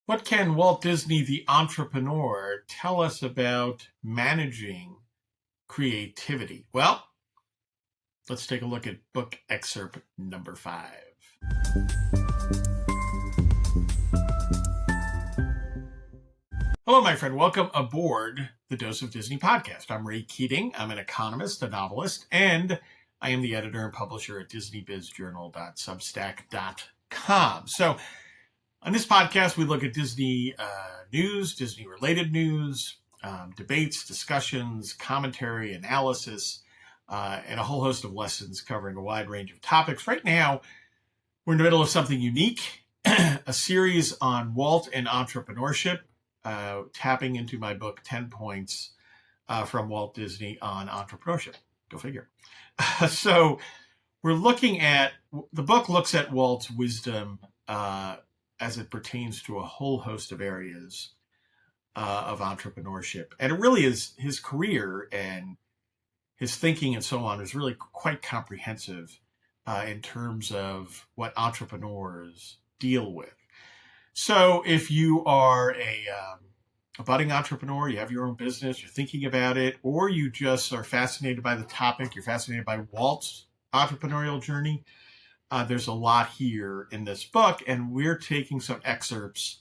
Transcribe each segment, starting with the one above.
What can Walt Disney, the entrepreneur, tell us about managing creativity? Well, let's take a look at book excerpt number 5. Hello, my friend. Welcome aboard the Dose of Disney podcast. I'm Ray Keating. I'm an economist, a novelist, and I am the editor and publisher at DisneyBizJournal.substack.com. So, on this podcast, we look at Disney news, Disney-related news, debates, discussions, commentary, analysis, and a whole host of lessons covering a wide range of topics. Right now, we're in the middle of something unique, a series on Walt and entrepreneurship, tapping into my book, 10 Points from Walt Disney on Entrepreneurship. Go figure. So we're looking at, the book looks at Walt's wisdom as it pertains to a whole host of areas of entrepreneurship. And it really is, his career and his thinking and so on is really quite comprehensive in terms of what entrepreneurs deal with. So if you are a budding entrepreneur, you have your own business, you're thinking about it, or you just are fascinated by the topic, you're fascinated by Walt's entrepreneurial journey, there's a lot here in this book, and we're taking some excerpts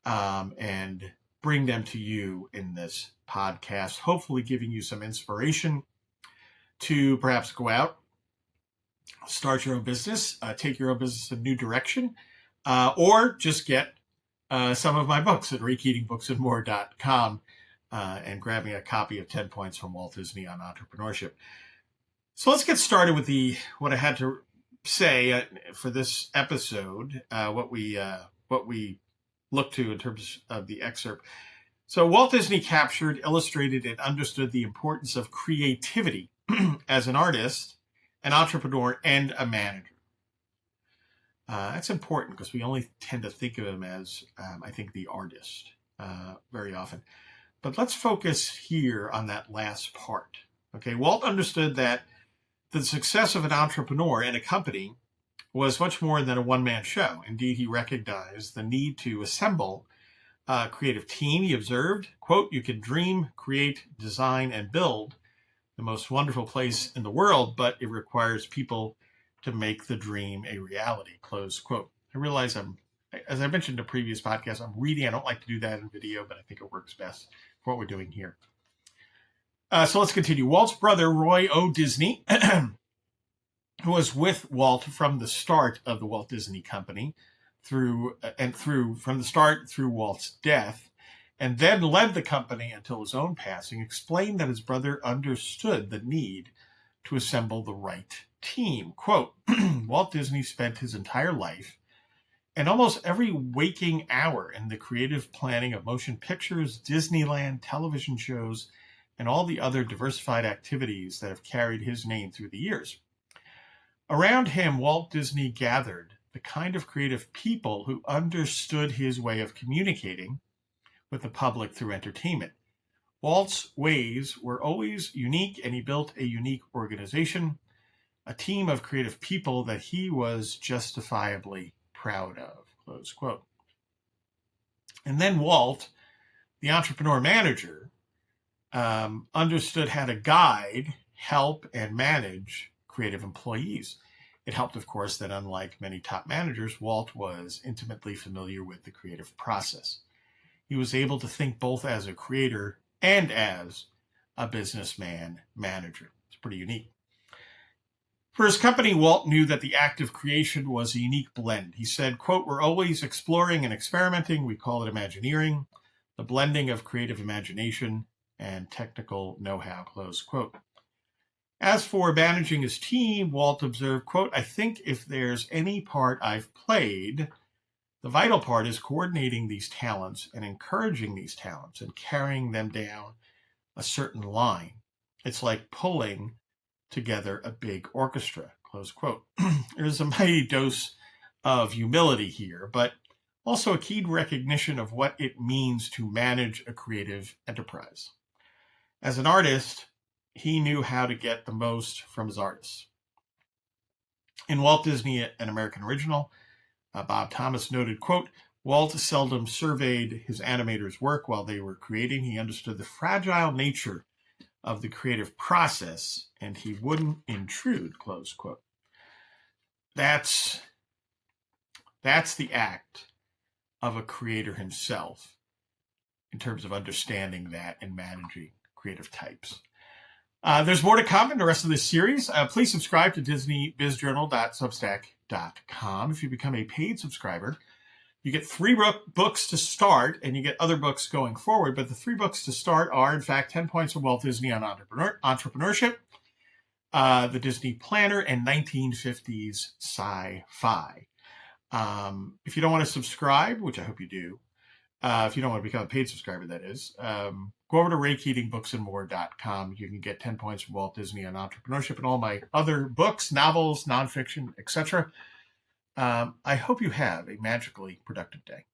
and bring them to you in this podcast, hopefully giving you some inspiration to perhaps go out, start your own business, take your own business in a new direction, or just get some of my books at raykeatingbooksandmore.com and grab me a copy of 10 Points from Walt Disney on Entrepreneurship. So let's get started with what I had to say for this episode, what we look to in terms of the excerpt. So Walt Disney captured, illustrated, and understood the importance of creativity as an artist, an entrepreneur, and a manager. That's important because we only tend to think of him as, I think, the artist very often. But let's focus here on that last part. Okay, Walt understood that the success of an entrepreneur and a company was much more than a one-man show. Indeed, he recognized the need to assemble a creative team. He observed, quote, "You can dream, create, design, and build the most wonderful place in the world, but it requires people to make the dream a reality," close quote. I realize as I mentioned in a previous podcast, I'm reading. I don't like to do that in video, but I think it works best for what we're doing here. So let's continue. Walt's brother, Roy O. Disney, who was with Walt from the start of the Walt Disney Company from the start through Walt's death, and then led the company until his own passing, explained that his brother understood the need to assemble the right team. Quote, "Walt Disney spent his entire life and almost every waking hour in the creative planning of motion pictures, Disneyland, television shows, and all the other diversified activities that have carried his name through the years. Around him, Walt Disney gathered the kind of creative people who understood his way of communicating with the public through entertainment. Walt's ways were always unique, and he built a unique organization, a team of creative people that he was justifiably proud of," close quote. And then Walt, the entrepreneur manager, understood how to guide, help, and manage creative employees. It helped, of course, that unlike many top managers, Walt was intimately familiar with the creative process. He was able to think both as a creator and as a businessman manager. It's pretty unique. For his company, Walt knew that the act of creation was a unique blend. He said, quote, "We're always exploring and experimenting. We call it Imagineering, the blending of creative imagination and technical know-how," close quote. As for managing his team, Walt observed, quote, "I think if there's any part I've played, the vital part is coordinating these talents and encouraging these talents and carrying them down a certain line. It's like pulling together a big orchestra," close quote. There's a mighty dose of humility here, but also a keen recognition of what it means to manage a creative enterprise. As an artist, he knew how to get the most from his artists. In Walt Disney, An American Original, Bob Thomas noted, quote, Walt seldom surveyed his animators' work while they were creating. He understood the fragile nature of the creative process, and he wouldn't intrude, close quote. That's the act of a creator himself in terms of understanding that and managing creative types. There's more to come in the rest of this series. Please subscribe to DisneyBizJournal.substack.com. If you become a paid subscriber, you get 3 books to start, and you get other books going forward. But the 3 books to start are, in fact, 10 Points from Walt Disney on Entrepreneurship, The Disney Planner, and 1950s Sci-Fi. If you don't want to subscribe, which I hope you do, if you don't want to become a paid subscriber, that is, go over to RayKeatingBooksandMore.com. You can get 10 Points from Walt Disney on Entrepreneurship and all my other books, novels, nonfiction, etc. I hope you have a magically productive day.